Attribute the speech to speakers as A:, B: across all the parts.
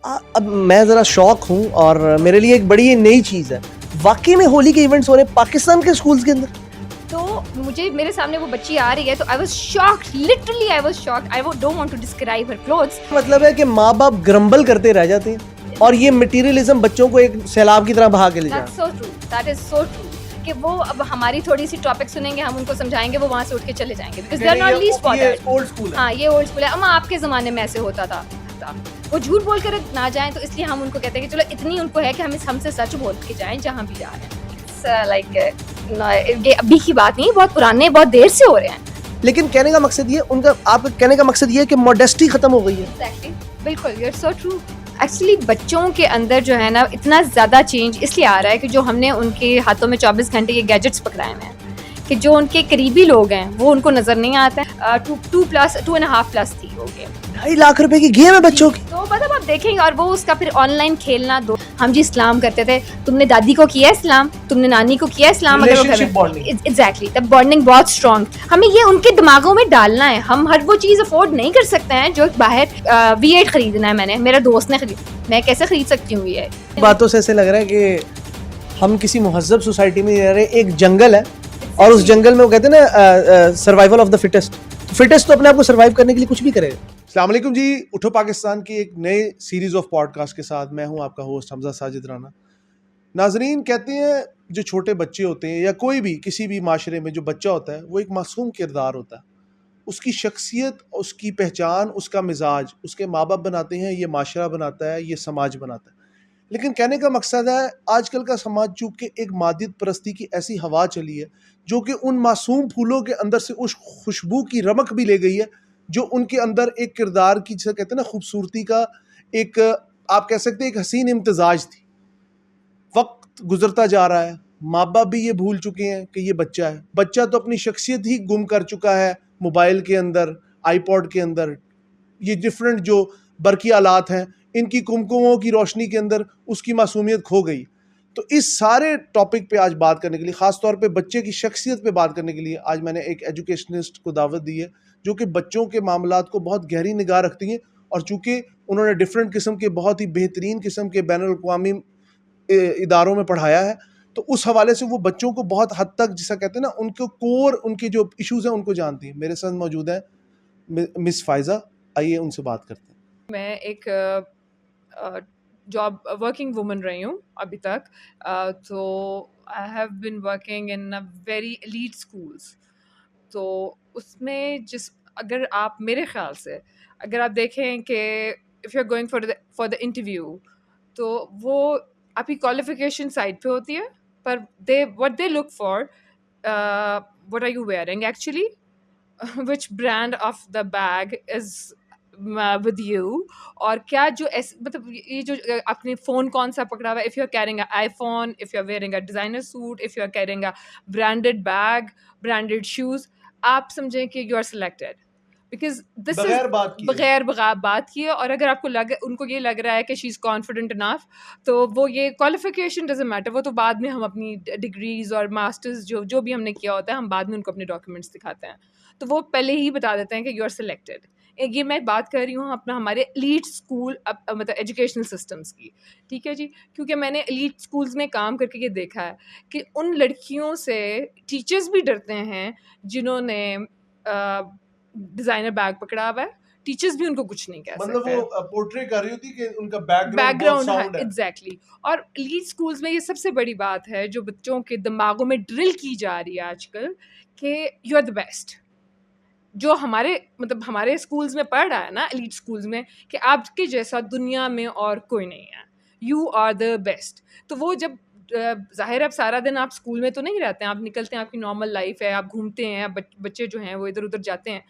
A: अब मैं ज़रा शौक हूँ और मेरे लिए एक बड़ी नई चीज़ है। वाकई में होली के इवेंट्स हो रहे हैं पाकिस्तान के स्कूल्स के अंदर।
B: तो मुझे मेरे सामने वो बच्ची आ रही है तो I was shocked, literally I was shocked. I don't want to describe her clothes.
A: मतलब है कि माँ बाप ग्रम्बल करते रह जाते हैं और ये मटेरियलिज्म बच्चों को एक सैलाब की तरह बहा के ले
B: दैट्स
A: जाए।
B: So true, that is so true कि वो अब हमारी थोड़ी सी टॉपिक सुनेंगे, हम उनको समझाएंगे, वो वहां से उठ के चले जाएंगे because they are not least bothered.
A: Old school है।
B: हाँ, ये ओल्ड स्कूल है। अम्मा आपके ज़माने में ऐसे होता था। वो झूठ बोल कर ना जाएं तो इसलिए हम उनको कहते हैं कि चलो इतनी उनको है कि हम हमसे सच बोल के जाएं जहाँ भी जा रहे हैं। इट्स लाइक ये अभी की बात नहीं, बहुत पुराने, बहुत देर से हो रहे हैं।
A: लेकिन कहने का मकसद ये उनका आपका कहने का मकसद ये है कि मॉडेस्टी खत्म हो गई है।
B: एग्जैक्टली, बिल्कुल, you are so true. Actually बच्चों के अंदर जो है ना इतना ज़्यादा चेंज इसलिए आ रहा है कि जो हमने उनके हाथों में 24 घंटे ये गैजेट्स पकड़ाए हुए हैं कि जो उनके करीबी लोग हैं वो उनको नज़र नहीं आता है। 2.5+ थी हो गए
A: 2.5 लाख रुपए की गेम है बच्चों की।
B: तो मतलब आप देखेंगे और वो उसका फिर ऑनलाइन खेलना। दो हम जी इस्लाम करते थे, तुमने दादी को किया इस्लाम, तुमने नानी को किया इस्लाम, अगर वो
A: Relationship bonding।
B: एग्जैक्टली तब बॉन्डिंग बहुत स्ट्रॉन्ग। हमें ये उनके दिमागों में डालना है। हम हर वो चीज़ अफोर्ड नहीं कर सकते हैं जो बाहर V8 खरीदना है। मैंने, मेरे दोस्त ने खरीद, मैं कैसे खरीद सकती हूँ ये?
A: बातों से ऐसे लग रहा है कि हम किसी मुहज्जब सोसाइटी में रह रहे, एक जंगल है और उस जंगल में वो कहते हैं ना survival of the fittest. Fittest तो अपने आप को सर्वाइव करने के लिए कुछ भी करेगा। अस्सलाम वालेकुम जी, उठो पाकिस्तान की एक नए सीरीज ऑफ पॉडकास्ट के साथ मैं हूं आपका होस्ट हमजा साजिद राना। नाजरीन, कहते हैं जो छोटे बच्चे होते हैं या कोई भी किसी भी माशरे में जो बच्चा होता है वो एक मासूम किरदार होता है। उसकी शख्सियत, उसकी पहचान, उसका मिजाज उसके माँ बाप बनाते हैं, ये माशरा बनाता है, ये समाज बनाता है। लेकिन कहने का मकसद है आजकल का समाज चूंकि एक मादियत परस्ती की ऐसी हवा चली है जो कि उन मासूम फूलों के अंदर से उस खुशबू की रमक भी ले गई है जो उनके अंदर एक किरदार की, जिसे कहते हैं ना, खूबसूरती का एक, आप कह सकते हैं एक हसीन इम्तजाज थी। वक्त गुजरता जा रहा है, माँ बाप भी ये भूल चुके हैं कि ये बच्चा है। बच्चा तो अपनी शख्सियत ही गुम कर चुका है मोबाइल के अंदर, आईपॉड के अंदर, ये डिफरेंट जो बरकी आलात हैं इनकी कुमकुमों की रोशनी के अंदर उसकी मासूमियत खो गई। तो इस सारे टॉपिक पे आज बात करने के लिए, ख़ास तौर पे बच्चे की शख्सियत पे बात करने के लिए, आज मैंने एक एजुकेशनिस्ट को दावत दी है जो कि बच्चों के मामलात को बहुत गहरी निगाह रखती हैं। और चूँकि उन्होंने डिफरेंट किस्म के, बहुत ही बेहतरीन किस्म के बैनुल-अक़वामी इदारों में पढ़ाया है, तो उस हवाले से वो बच्चों को बहुत हद तक, जिसे कहते हैं ना, उनको कोर, उनके जो इश्यूज़ हैं उनको जानती हैं। मेरे साथ मौजूद हैं मिस फ़ायज़ा, आइए उनसे बात करते हैं।
C: मैं एक जॉब वर्किंग वुमन रही हूँ अभी तक। तो I have been working in a very elite schools. तो उसमें अगर आप, मेरे ख्याल से अगर आप देखें कि if you are going for the interview, तो वो आपकी क्वालिफिकेशन साइड पे होती है, पर what they look for, what are you wearing actually, which brand of the bag is with you, और क्या जो मतलब ये जो अपने फ़ोन कौन सा पकड़ा हुआ है, if you are carrying a iPhone, if you are wearing a designer suit, if you are carrying a branded bag, branded shoes, आप समझें कि you are selected because this is बगैर बात किए। और अगर आपको उनको ये लग रहा है कि शी इज़ कॉन्फिडेंट इनफ, तो वो ये क्वालिफिकेशन डजंट मैटर, वो तो बाद में हम अपनी डिग्रीज और मास्टर्स जो भी हमने किया होता है, हम बाद में उनको अपने डॉक्यूमेंट्स दिखाते हैं, तो वो पहले ही बता देते हैं कि यू आर सिलेक्टेड। ये मैं बात कर रही हूँ अपना हमारे एलीट स्कूल, मतलब एजुकेशनल सिस्टम्स की, ठीक है जी, क्योंकि मैंने एलीट स्कूल्स में काम करके ये देखा है कि उन लड़कियों से टीचर्स भी डरते हैं जिन्होंने डिज़ाइनर बैग पकड़ा हुआ है। टीचर्स भी उनको कुछ नहीं कह सकते,
A: मतलब वो पोर्ट्रे कर रही होती कि उनका बैकग्राउंड
C: बैकग्राउंड
A: साउंड है।
C: एग्जैक्टली। और एलीट स्कूल्स में ये सबसे बड़ी बात है जो बच्चों के दिमागों में ड्रिल की जा रही है आजकल कि यू आर द बेस्ट। जो हमारे मतलब हमारे स्कूल्स में पढ़ रहा है ना, एलीट स्कूल्स में, कि आपके जैसा दुनिया में और कोई नहीं है, यू आर द बेस्ट। तो वो जब ज़ाहिर है अब सारा दिन आप स्कूल में तो नहीं रहते हैं, आप निकलते हैं, आपकी नॉर्मल लाइफ है, आप घूमते हैं, बच्चे जो हैं वो इधर उधर जाते हैं,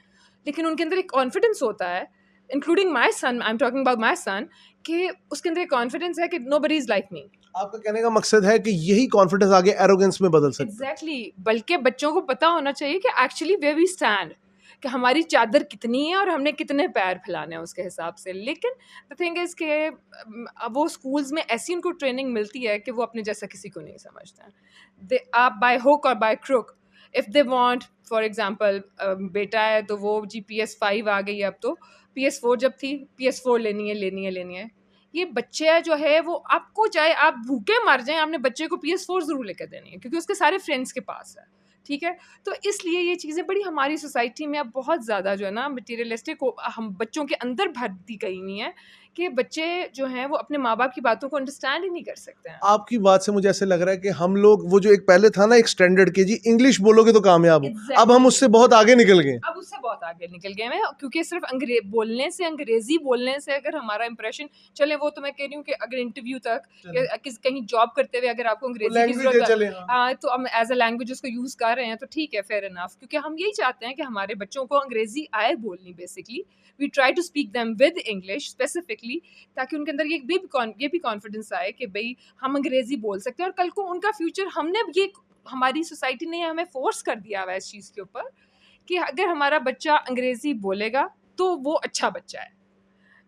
C: लेकिन उनके अंदर एक कॉन्फिडेंस होता है, including my son, I am talking about my son, कि उसके अंदर एक कॉन्फिडेंस है कि नोबडी इज़ लाइक मी।
A: आपका कहने का मकसद है कि यही कॉन्फिडेंस आगे एरोगेंस में बदल सकता है।
C: एग्जैक्टली, बल्कि बच्चों को पता होना चाहिए कि एक्चुअली वेयर वी स्टैंड, कि हमारी चादर कितनी है और हमने कितने पैर फैलाने हैं उसके हिसाब से। लेकिन द थिंग इज़ के वो स्कूल्स में ऐसी उनको ट्रेनिंग मिलती है कि वो अपने जैसा किसी को नहीं समझते हैं। आप बाय हुक और by crook, if they want, for example बेटा है तो वो जी PS5 आ गई है, अब तो PS4 जब थी PS4 लेनी है। ये बच्चे जो है वो आपको चाहे आप भूखे मर जाएं, आपने बच्चे को PS4 ज़रूर लेकर देनी है क्योंकि उसके सारे फ्रेंड्स के पास है, ठीक है। तो इसलिए ये चीज़ें बड़ी हमारी सोसाइटी में अब बहुत ज़्यादा जो है ना मटीरियलिस्टिक हम बच्चों के अंदर भर दी गई हुई हैं कि बच्चे जो हैं वो अपने माँ बाप की बातों को अंडरस्टैंड ही नहीं कर सकते हैं।
A: आपकी बात से मुझे ऐसे लग रहा है कि हम लोग वो जो एक पहले था ना एक स्टैंडर्ड के जी इंग्लिश बोलोगे तो कामयाब हो,
C: Exactly.
A: अब हम उससे बहुत आगे निकल गए।
C: अब उससे बहुत आगे निकल गए हैं क्योंकि सिर्फ अंग्रेजी बोलने से अगर हमारा इंप्रेशन चले, वो तो मैं कह रही हूँ कि अगर इंटरव्यू तक कहीं जॉब करते हुए अगर आपको अंग्रेजी की जरूरत है तो हम एज अ लैंग्वेज उसको यूज कर रहे हैं तो ठीक है, फेयर इनफ, क्योंकि हम यही चाहते हैं कि हमारे बच्चों को अंग्रेजी आए बोलनी। Basically we try to speak them with English specifically, ताकि उनके अंदर ये भी कॉन्फिडेंस आए कि भाई हम अंग्रेजी बोल सकते हैं और कल को उनका फ्यूचर हमने ये हमारी सोसाइटी ने हमें फोर्स कर दिया हुआ है इस चीज़ के ऊपर कि अगर हमारा बच्चा अंग्रेजी बोलेगा तो वो अच्छा बच्चा है।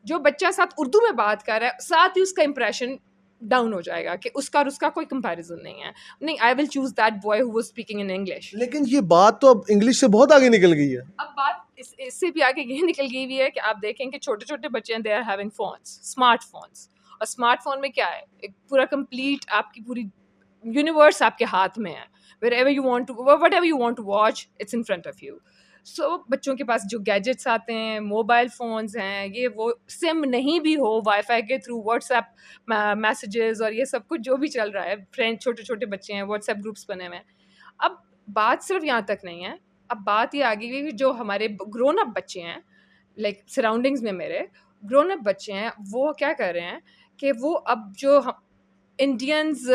C: जो बच्चा साथ उर्दू में बात कर रहा है साथ ही उसका इंप्रेशन डाउन हो जाएगा कि उसका और उसका कोई कंपैरिजन नहीं है। नहीं, I will choose that boy who was speaking in English.
A: लेकिन ये बात तो अब इंग्लिश से बहुत आगे निकल गई है।
C: अब बात इससे भी आगे ये निकल गई हुई है कि आप देखें कि छोटे छोटे बच्चे हैं, they are having phones, smartphones, और स्मार्टफोन में क्या है, एक पूरा कंप्लीट आपकी पूरी यूनिवर्स आपके हाथ में है। wherever you want to, whatever you want to watch, it's in front of you. So बच्चों के पास जो गैजेट्स आते हैं, मोबाइल फ़ोन्स हैं, ये वो सिम नहीं भी हो, वाईफाई के थ्रू व्हाट्सएप मैसेजेस और ये सब कुछ जो भी चल रहा है, फ्रेंड छोटे छोटे बच्चे हैं, व्हाट्सएप ग्रुप्स बने हुए हैं। अब बात सिर्फ यहाँ तक नहीं है, अब बात ये आ गई है कि जो हमारे ग्रोन अप बच्चे हैं, लाइक सराउंडिंग्स में मेरे ग्रोन अप बच्चे हैं, वो क्या कर रहे हैं कि वो अब जो इंडियंस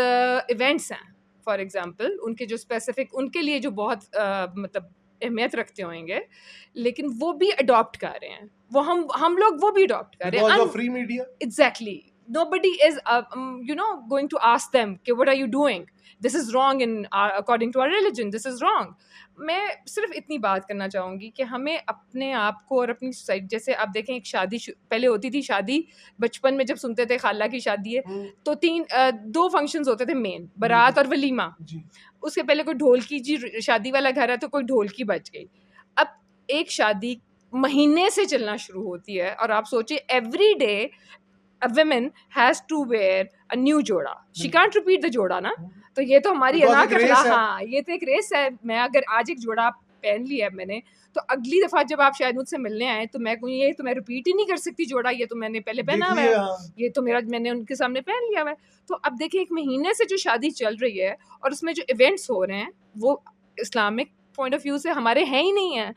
C: इवेंट्स हैं फॉर एग्जांपल, उनके जो स्पेसिफिक उनके लिए जो बहुत मतलब अहमियत रखते होंगे, लेकिन वो भी अडॉप्ट कर रहे हैं, वो हम लोग वो भी अडॉप्ट कर रहे हैं।
A: Free media,
C: exactly, nobody is going to ask them कि what are you doing, this is wrong in according to our religion, this is wrong. मैं सिर्फ इतनी बात करना चाहूँगी कि हमें अपने आप को और अपनी सोसाइटी, जैसे आप देखें एक शादी पहले होती थी, शादी बचपन में जब सुनते थे खाला की शादी है तो दो फंक्शंस होते थे मेन, बारात और वलीमा। उसके पहले कोई ढोलकी जी शादी वाला घर है तो कोई ढोलकी बज गई। अब एक शादी महीने से चलना शुरू होती है और आप सोचिए every day a woman has to wear a new जोड़ा, she can't repeat the जोड़ा ना। तो ये तो हमारी हाँ, ये तो एक रेस है। मैं अगर आज एक जोड़ा पहन लिया है मैंने, तो अगली दफ़ा जब आप शायद मुझसे मिलने आए तो मैं ये तो मैं रिपीट ही नहीं कर सकती जोड़ा, ये तो मैंने पहले पहना हुआ है, ये तो मैंने उनके सामने पहन लिया हुआ है। तो अब देखिए एक महीने से जो शादी चल रही है और उसमें जो इवेंट्स हो रहे हैं वो इस्लामिक पॉइंट ऑफ व्यू से हमारे हैं ही नहीं है।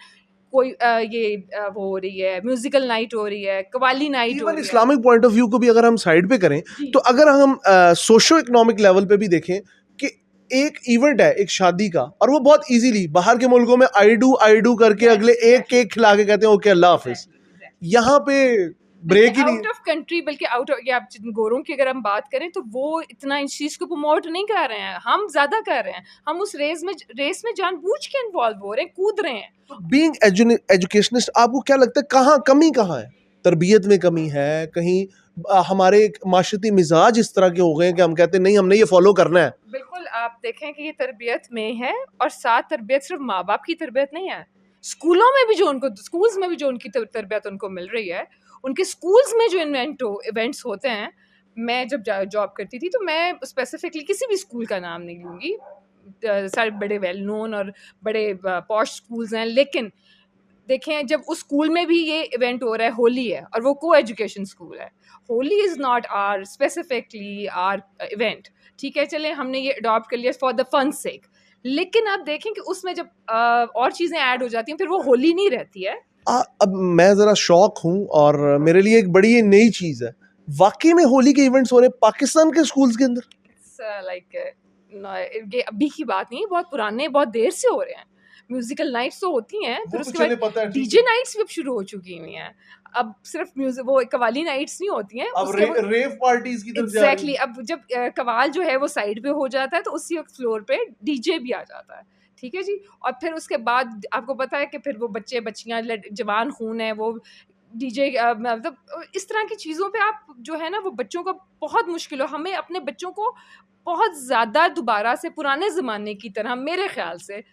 C: कोई वो हो रही है, म्यूजिकल नाइट हो रही है, कवाली नाइट हो रही है।
A: इस्लामिक पॉइंट ऑफ व्यू को भी अगर हम साइड पे करें तो अगर हम सोशो इकोनॉमिक लेवल पे भी देखें कि एक इवेंट है एक शादी का, और वो बहुत इजीली बाहर के मुल्कों में आई डू करके अगले एक केक खिला के कहते हैं ओके अल्लाह हाफिज, यहाँ पे ब्रेक ही नहीं।
C: आउट ऑफ कंट्री, बल्कि आउट ऑफ, आप गोरों की अगर हम बात करें तो वो इतना इस चीज़ को प्रमोट नहीं कर रहे हैं, हम ज़्यादा कर रहे हैं। हम उस रेस में जानबूझ के इन्वॉल्व हो रहे हैं, कूद रहे हैं।
A: बीइंग एजुकेशनिस्ट, आपको क्या लगता है कहाँ कमी कहाँ है? तरबियत में कमी है, कहीं हमारे माशरती मिजाज इस तरह के हो गए कि हम कहते हैं नहीं हमने ये फॉलो करना है?
C: बिल्कुल, आप देखें कि ये तरबियत में है, और साथ तरबियत सिर्फ माँ बाप की तरबियत नहीं है, स्कूलों में भी जो उनको, स्कूल्स में भी जो उनकी तरबियत उनको मिल रही है, उनके स्कूल्स में जो इवेंट्स होते हैं। मैं जब जॉब करती थी तो मैं स्पेसिफिकली किसी भी स्कूल का नाम नहीं लूँगी, सारे बड़े वेल नोन और बड़े पॉश स्कूल्स हैं, लेकिन देखें जब उस स्कूल में भी ये इवेंट हो रहा है, होली है और वो को एजुकेशन स्कूल है, Holi is not our specifically our event, ठीक है, चले हमने ये अडॉप्ट कर लिया फॉर द फन सेक, लेकिन आप देखें कि उसमें जब और चीज़ें ऐड हो जाती हैं फिर वो होली नहीं रहती है।
A: अब मैं ज़रा शौक हूँ और मेरे लिए एक बड़ी नई चीज़ है, वाकई में होली के इवेंट्स हो रहे हैं पाकिस्तान के स्कूल्स के अंदर?
C: लाइक ये अभी की बात नहीं, बहुत पुराने, बहुत देर से हो रहे हैं। म्यूजिकल नाइट्स तो होती हैं, फिर उसके बाद डीजे नाइट्स भी अब शुरू हो चुकी हुई हैं। अब सिर्फ म्यूजिक, वो कवाली नाइट्स नहीं होती हैं,
A: अब रेव पार्टीज की तरफ जा रही हैं।
C: अब जब कवाल जो है वो साइड पे हो जाता है तो उसी वक्त फ्लोर पे डीजे भी आ जाता है, ठीक है जी। और फिर उसके बाद आपको पता है कि फिर वो बच्चे बच्चियां जवान खून है, वो डीजे मतलब इस तरह की चीज़ों पे आप जो है ना वो बच्चों को बहुत मुश्किल हो। हमें अपने बच्चों को बहुत ज़्यादा दोबारा से पुराने ज़माने की तरह मेरे ख्याल से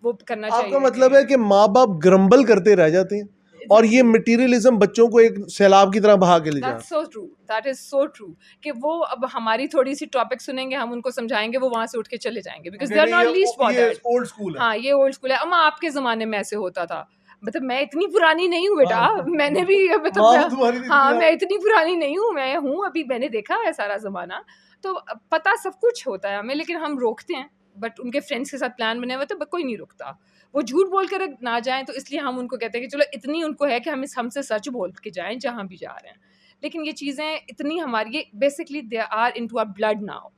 C: वो करना चाहिए।
A: आपका मतलब है कि माँ बाप ग्रम्बल करते रह जाते हैं और ये मटेरियलिज्म बच्चों को एक सैलाब की तरह बहा के ले जा
C: That's so true. That is so true. कि वो अब हमारी थोड़ी सी टॉपिक सुनेंगे, हम उनको समझाएंगे, वो वहां से उठ के चले जाएंगे because they are not least bothered.
A: Old school है।
C: हाँ, ये ओल्ड स्कूल है। अम्मा आपके जमाने में ऐसे होता था। मतलब मैं इतनी पुरानी नहीं हूँ बेटा, मैंने भी मतलब हाँ मैं इतनी पुरानी नहीं हूँ, मैं हूँ अभी, मैंने देखा है सारा जमाना। तो पता सब कुछ होता है हमें, लेकिन हम रोकते हैं। बट उनके फ्रेंड्स के साथ प्लान बने हुए तो कोई नहीं रुकता, वो झूठ बोल कर ना जाएं, तो इसलिए हम उनको कहते हैं कि चलो इतनी उनको है कि हम हमसे सच बोल के जाएं जहाँ भी जा रहे हैं। लेकिन ये चीज़ें इतनी हमारी basically they are into our blood now.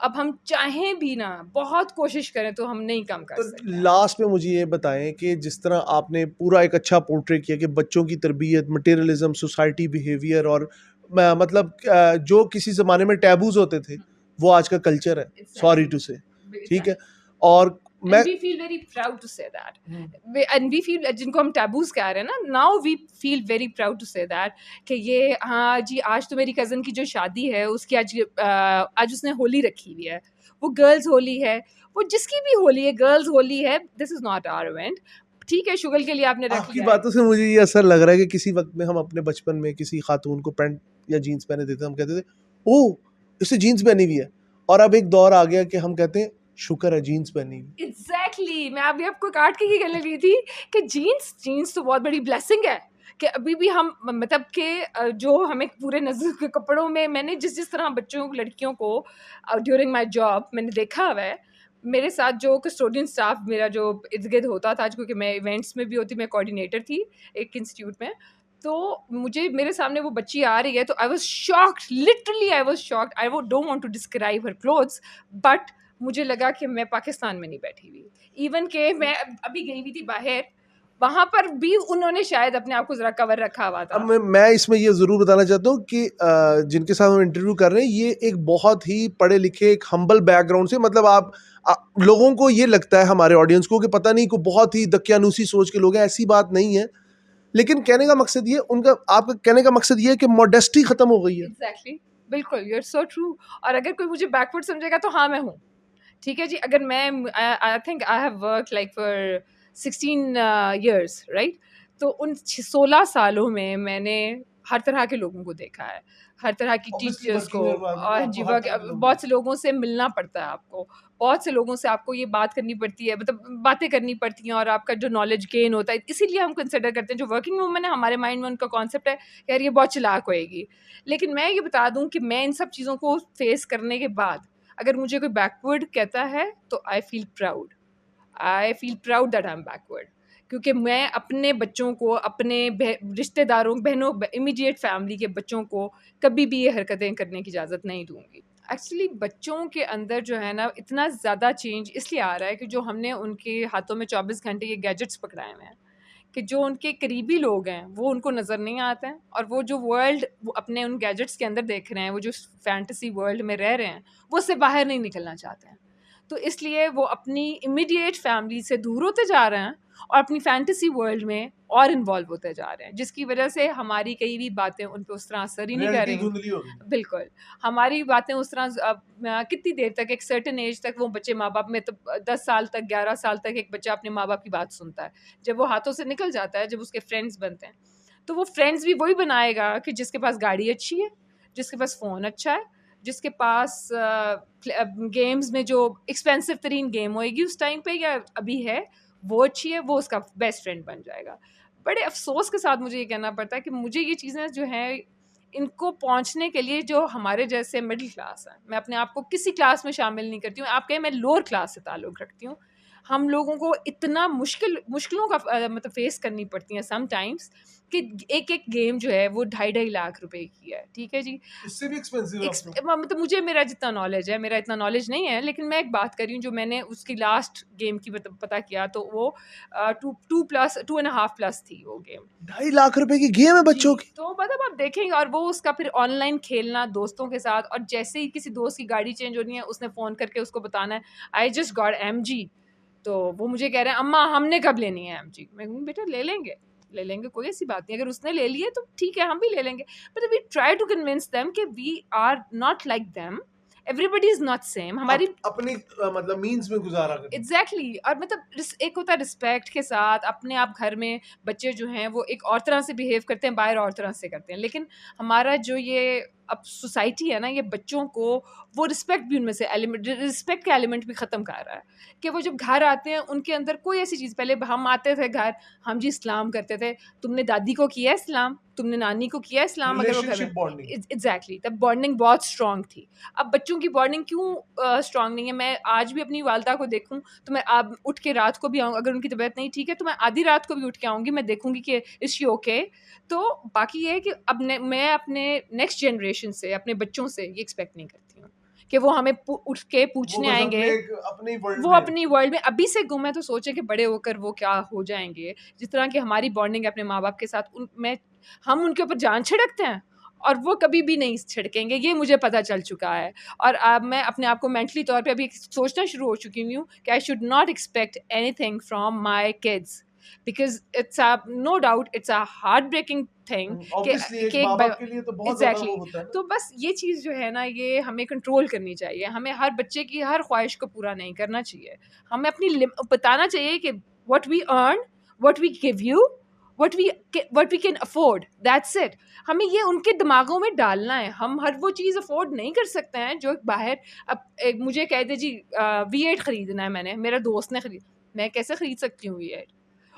C: अब हम चाहें भी ना, बहुत कोशिश करें तो हम नहीं कम कर सकते।
A: तो लास्ट में मुझे ये बताएं कि जिस तरह आपने पूरा एक अच्छा पोर्ट्रेट किया कि बच्चों की तरबियत, मटेरियलिज्म, सोसाइटी बिहेवियर और मतलब जो किसी ज़माने में टैबूज होते थे वो आज का कल्चर है, सॉरी टू से, ठीक है। और मैं
C: we feel very proud to say that. And we feel, जिनको हम टैबूज कह रहे हैं ना, now we feel very proud to say that कि ये हाँ जी, आज तो मेरी कज़न की जो शादी है उसकी आज उसने होली रखी हुई है, वो गर्ल्स होली है, वो जिसकी भी होली है, गर्ल्स होली है, this is not our event. ठीक है, शुगल के लिए आपने रख
A: आपकी
C: लिया
A: बातों से मुझे ये असर लग रहा है कि किसी वक्त में हम अपने बचपन में किसी खातून को पैंट या जीन्स पहने देते, हम कहते थे ओह इससे जीन्स पहनी हुई है, और अब एक दौर आ गया कि हम कहते हैं शुक्र है जीन्स पहनी हुई।
C: एग्जैक्टली, मैं अभी आपको काट के ही कहने लगी थी कि जीन्स तो बहुत बड़ी ब्लेसिंग है कि अभी भी हम मतलब कि जो हमें पूरे नज़र के कपड़ों में, मैंने जिस तरह बच्चों लड़कियों को ड्यूरिंग माई जॉब मैंने देखा हुआ है, मेरे साथ जो कस्टोडियन स्टाफ मेरा जो इर्द गिर्द होता था, क्योंकि मैं इवेंट्स में भी होती, मैं कोऑर्डिनेटर थी एक इंस्टीट्यूट में, तो मुझे मेरे सामने वो बच्ची आ रही है तो I was shocked, literally I was shocked. I don't want to describe her clothes, but मुझे लगा कि मैं पाकिस्तान में नहीं बैठी हुई। इवन के मैं अभी गई हुई थी बाहर, वहाँ पर भी उन्होंने शायद अपने आप को जरा कवर रखा हुआ था।
A: अब मैं इसमें ये ज़रूर बताना चाहता हूँ कि जिनके साथ हम इंटरव्यू कर रहे हैं ये एक बहुत ही पढ़े लिखे, एक हम्बल बैकग्राउंड से, मतलब आप लोगों को ये लगता है, हमारे ऑडियंस को, कि पता नहीं को बहुत ही दकियानूसी सोच के लोग हैं, ऐसी बात नहीं है। लेकिन कहने का मकसद ये, आपका कहने का मकसद ये है कि मॉडेस्टी खत्म हो गई है।
C: एग्जैक्टली, बिल्कुल, यू आर सो ट्रू। और अगर कोई मुझे बैकवर्ड समझेगा तो हाँ मैं हूँ, ठीक है जी। अगर मैं I think I have work like for 16 years, right? तो उन 16 सालों में मैंने हर तरह के लोगों को देखा है, हर तरह की टीचर्स को, और जीवा के बहुत से लोगों से मिलना पड़ता है आपको, बहुत से लोगों से आपको ये बात करनी पड़ती है, मतलब बातें करनी पड़ती हैं, और आपका जो नॉलेज गेन होता है। इसीलिए हम कंसिडर करते हैं जो वर्किंग वूमेन है, हमारे माइंड में उनका कॉन्सेप्ट है यार ये बहुत चालाक होएगी। लेकिन मैं ये बता दूं कि मैं इन सब चीज़ों को फेस करने के बाद अगर मुझे कोई बैकवर्ड कहता है तो I feel proud that I am backward, क्योंकि मैं अपने बच्चों को, अपने रिश्तेदारों, बहनों, इमीडिएट फैमिली के बच्चों को कभी भी ये हरकतें करने की इजाज़त नहीं दूंगी। एक्चुअली बच्चों के अंदर जो है ना, इतना ज़्यादा चेंज इसलिए आ रहा है कि जो हमने उनके हाथों में 24 घंटे ये गैजेट्स पकड़ाए हुए हैं, कि जो उनके करीबी लोग हैं वो उनको नज़र नहीं आते हैं, और वो जो वर्ल्ड वो अपने उन गैजेट्स के अंदर देख रहे हैं, वो जो फैंटेसी वर्ल्ड में रह रहे हैं, वो उससे बाहर नहीं निकलना चाहते हैं। तो इसलिए वो अपनी इमीडिएट फैमिली से दूर होते जा रहे हैं और अपनी फैंटेसी वर्ल्ड में और इन्वॉल्व होते जा रहे हैं, जिसकी वजह से हमारी कई भी बातें उन पर उस तरह असर ही नहीं कर रही। बिल्कुल, हमारी बातें उस तरह कितनी देर तक, एक सर्टेन एज तक वो बच्चे माँ बाप में, तो 10 साल तक, 11 साल तक एक बच्चा अपने माँ बाप की बात सुनता है। जब वो हाथों से निकल जाता है, जब उसके फ्रेंड्स बनते हैं, तो वो फ्रेंड्स भी वही बनाएगा कि जिसके पास गाड़ी अच्छी है, जिसके पास फ़ोन अच्छा है, जिसके पास गेम्स में जो एक्सपेंसिव तरीन गेम होएगी उस टाइम पे या अभी है वो अच्छी है, वो उसका बेस्ट फ्रेंड बन जाएगा। बड़े अफसोस के साथ मुझे ये कहना पड़ता है कि मुझे ये चीज़ें जो हैं, इनको पहुंचने के लिए जो हमारे जैसे मिडिल क्लास है, मैं अपने आप को किसी क्लास में शामिल नहीं करती हूँ, आप कहें मैं लोअर क्लास से ताल्लुक़ रखती हूँ, हम लोगों को इतना मुश्किलों का मतलब फेस करनी पड़ती हैं समटाइम्स, कि एक गेम जो है वो 2.5 लाख रुपए की है, ठीक है जी।
A: इससे भी एक्सपेंसिव
C: मतलब मुझे, मेरा जितना नॉलेज है, मेरा इतना नॉलेज नहीं है, लेकिन मैं एक बात कर रही हूँ जो मैंने उसकी लास्ट गेम की पता किया, तो वो 2.5+ थी वो गेम।
A: 2.5 लाख रुपए की गेम है बच्चों की,
C: तो मतलब आप देखेंगे, और वो उसका फिर ऑनलाइन खेलना दोस्तों के साथ, और जैसे ही किसी दोस्त की गाड़ी चेंज होनी है, उसने फ़ोन करके उसको बताना है आई जस्ट गॉट MG, तो वो मुझे कह रहे हैं अम्मा हमने कब लेनी है MG। मैं कहूँ बेटा ले लेंगे, कोई ऐसी बात नहीं, अगर उसने ले लिए तो ठीक है, हम भी ले लेंगे। But we try to convince them कि we are not like them, everybody is not same हमारी
A: अपनी मतलब मीन्स में गुजारा करते हैं।
C: एग्जैक्टली और मतलब एक होता है रिस्पेक्ट के साथ अपने आप घर में बच्चे जो हैं वो एक और तरह से बिहेव करते हैं, बाहर और तरह से करते हैं, लेकिन हमारा जो ये अब सोसाइटी है ना, ये बच्चों को वो रिस्पेक्ट भी उनमें से रिस्पेक्ट का एलिमेंट भी ख़त्म कर रहा है कि वो जब घर आते हैं उनके अंदर कोई ऐसी चीज़, पहले हम आते थे घर, हम जी इस्लाम करते थे, तुमने दादी को किया इस्लाम, तुमने नानी को किया इस्लाम, अगर वो घर
A: रिलेशनशिप बॉन्डिंग
C: एग्जैक्टली तब बॉन्डिंग बहुत स्ट्रांग थी। अब बच्चों की बॉन्डिंग क्यों स्ट्रांग नहीं है? मैं आज भी अपनी वालदा को देखूं तो मैं अब उठ के रात को भी आऊँ, अगर उनकी तबीयत नहीं ठीक है तो मैं आधी रात को भी उठ के आऊँगी, मैं देखूंगी कि इज शी ओके। तो बाकी ये है कि अब मैं अपने नेक्स्ट जनरेशन से, अपने बच्चों से ये एक्सपेक्ट नहीं करती हूँ कि वो हमें उठ के पूछने आएंगे,
A: अपनी वर्ल्ड
C: वो अपनी वर्ल्ड में अभी से गुम है, तो सोचे कि बड़े होकर वो क्या हो जाएंगे। जिस तरह की हमारी बॉन्डिंग है अपने माँ बाप के साथ, हम उनके ऊपर जान छिड़कते हैं और वो कभी भी नहीं छिड़केंगे, ये मुझे पता चल चुका है। और अब मैं अपने आप को मेंटली तौर पे अभी सोचना शुरू हो चुकी हूँ कि I should not expect anything from my kids, because it's no doubt it's a heart breaking thing
A: obviously एक माँ बाप के लिए तो बहुत ज़्यादा वो होता है ना।
C: तो बस ये चीज़ जो है ना, ये हमें कंट्रोल करनी चाहिए, हमें हर बच्चे की हर ख्वाहिश को पूरा नहीं करना चाहिए, हमें अपनी बताना चाहिए कि what we earn, what we give you, what we can afford, that's it. हमें ये उनके दिमागों में डालना है। हम हर वो चीज़ अफोर्ड नहीं कर सकते हैं जो बाहर, अब मुझे कहते जी V8 ख़रीदना है, मैंने, मेरा दोस्त ने खरीद, मैं कैसे ख़रीद सकती हूँ V8?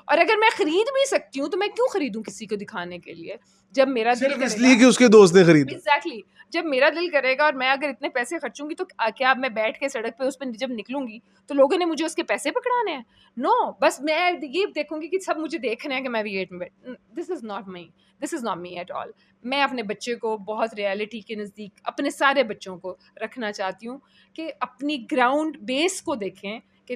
C: और अगर मैं खरीद भी सकती हूँ तो मैं क्यों खरीदूँ किसी को दिखाने के लिए, जब मेरा दिल
A: सिर्फ इसलिए कि उसके दोस्त ने खरीदा।
C: एग्जैक्टली जब मेरा दिल करेगा और मैं अगर इतने पैसे खर्चूंगी तो क्या मैं बैठ के सड़क पे उस पर जब निकलूंगी तो लोगों ने मुझे उसके पैसे पकड़ाने हैं? नो, बस मैं ये देखूंगी कि सब मुझे देख रहे हैं कि मैं V8 में बैठ, this is not me, this is not me at all. मैं अपने बच्चे को बहुत रियलिटी के नज़दीक, अपने सारे बच्चों को रखना चाहती हूँ कि अपनी ग्राउंड बेस को देखें कि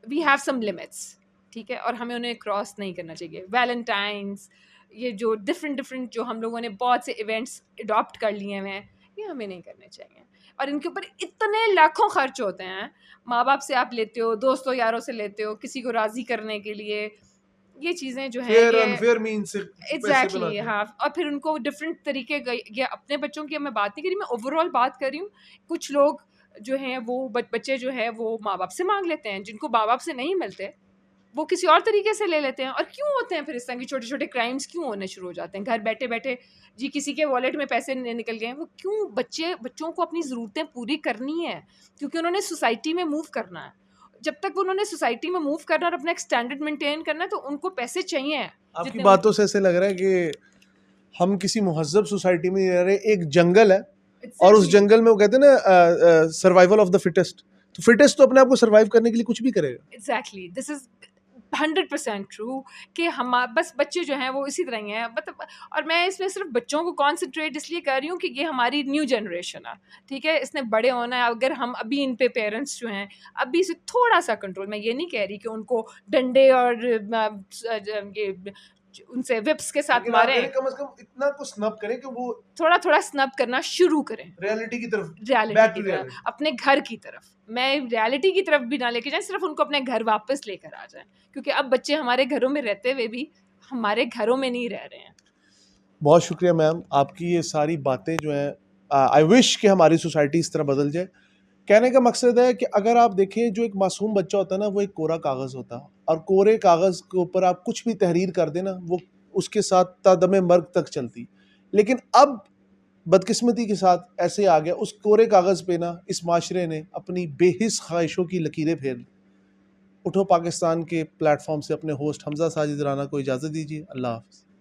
C: वी हैव सम लिमिट्स, ठीक है, और हमें उन्हें क्रॉस नहीं करना चाहिए। वैलेंटाइंस, ये जो डिफरेंट जो हम लोगों ने बहुत से इवेंट्स अडॉप्ट कर लिए हैं, ये हमें नहीं करने चाहिए। और इनके ऊपर इतने लाखों खर्च होते हैं, माँ बाप से आप लेते हो, दोस्तों यारों से लेते हो, किसी को राज़ी करने के लिए, ये चीज़ें जो हैं
A: फेयर
C: ये
A: अनफेयर मीन से पैसे
C: एग्जैक्टली
A: बनाते हैं।
C: हाँ। और फिर उनको डिफरेंट तरीके या अपने बच्चों की मैं बात नहीं करी, मैं ओवरऑल बात कर रही हूँ। कुछ लोग जो हैं वो बच्चे जो है वो माँ बाप से मांग लेते हैं, जिनको माँ बाप से नहीं मिलते वो किसी और तरीके से ले लेते हैं। और क्यों होते हैं फिर इस तरह की छोटे छोटे क्राइम्स, क्यों होने शुरू हो जाते हैं घर बैठे बैठे? जी किसी के वॉलेट में पैसे निकल गए, वो क्यों? बच्चों को अपनी ज़रूरतें पूरी करनी है, क्योंकि उन्होंने सोसाइटी में मूव करना है। जब तक उन्होंने सोसाइटी में मूव करना और अपना एक स्टैंडर्ड मेंटेन करना है तो उनको पैसे चाहिए।
A: आपकी बातों से ऐसे लग रहा है कि हम किसी मुहज्जब सोसाइटी में रह रहे, एक जंगल है और उस जंगल में वो कहते हैं ना सर्वाइवल ऑफ द फिटेस्ट, तो फिटेस्ट तो अपने आप को सर्वाइव करने के लिए कुछ भी करेगा।
C: एग्जैक्टली, दिस इज 100% ट्रू कि हम बस बच्चे जो हैं वो इसी तरह ही हैं, मतलब। और मैं इसमें सिर्फ बच्चों को कॉन्सेंट्रेट इसलिए कर रही हूँ कि ये हमारी न्यू जनरेशन है, ठीक है, इसने बड़े होना है। अगर हम अभी इन पे पेरेंट्स जो हैं अभी से थोड़ा सा कंट्रोल, मैं ये नहीं कह रही कि उनको डंडे और ये उनसे विप्स के साथ मारें,
A: कम से कम इतना तो स्नब करें कि वो
C: थोड़ा थोड़ा स्नब करना शुरू करें
A: रियलिटी की तरफ,
C: रियलिटी की तरफ, अपने घर की तरफ। मैं रियलिटी की तरफ भी ना लेके जाएं, सिर्फ उनको अपने घर वापस लेकर आ जाएं, क्योंकि अब बच्चे हमारे घरों में रहते हुए भी हमारे घरों में नहीं रह रहे हैं।
A: बहुत शुक्रिया मैम, आपकी ये सारी बातें जो हैं, आई विश कि हमारी सोसाइटी इस तरह बदल जाए। कहने का मकसद है कि अगर आप देखें, जो एक मासूम बच्चा होता है ना, वो एक कोरा कागज़ होता है, और कोरे कागज़ के ऊपर आप कुछ भी तहरीर कर देना, वो उसके साथ तादमे मर्ग तक चलती। लेकिन अब बदकिस्मती के साथ ऐसे आ गया, उस कोरे कागज़ पे ना इस माशरे ने अपनी बेहिस ख्वाहिशों की लकीरें फेर ली। उठो पाकिस्तान के प्लेटफॉर्म से अपने होस्ट हमजा साजिद राना को इजाज़त दीजिए। अल्लाह हाफ़िज़।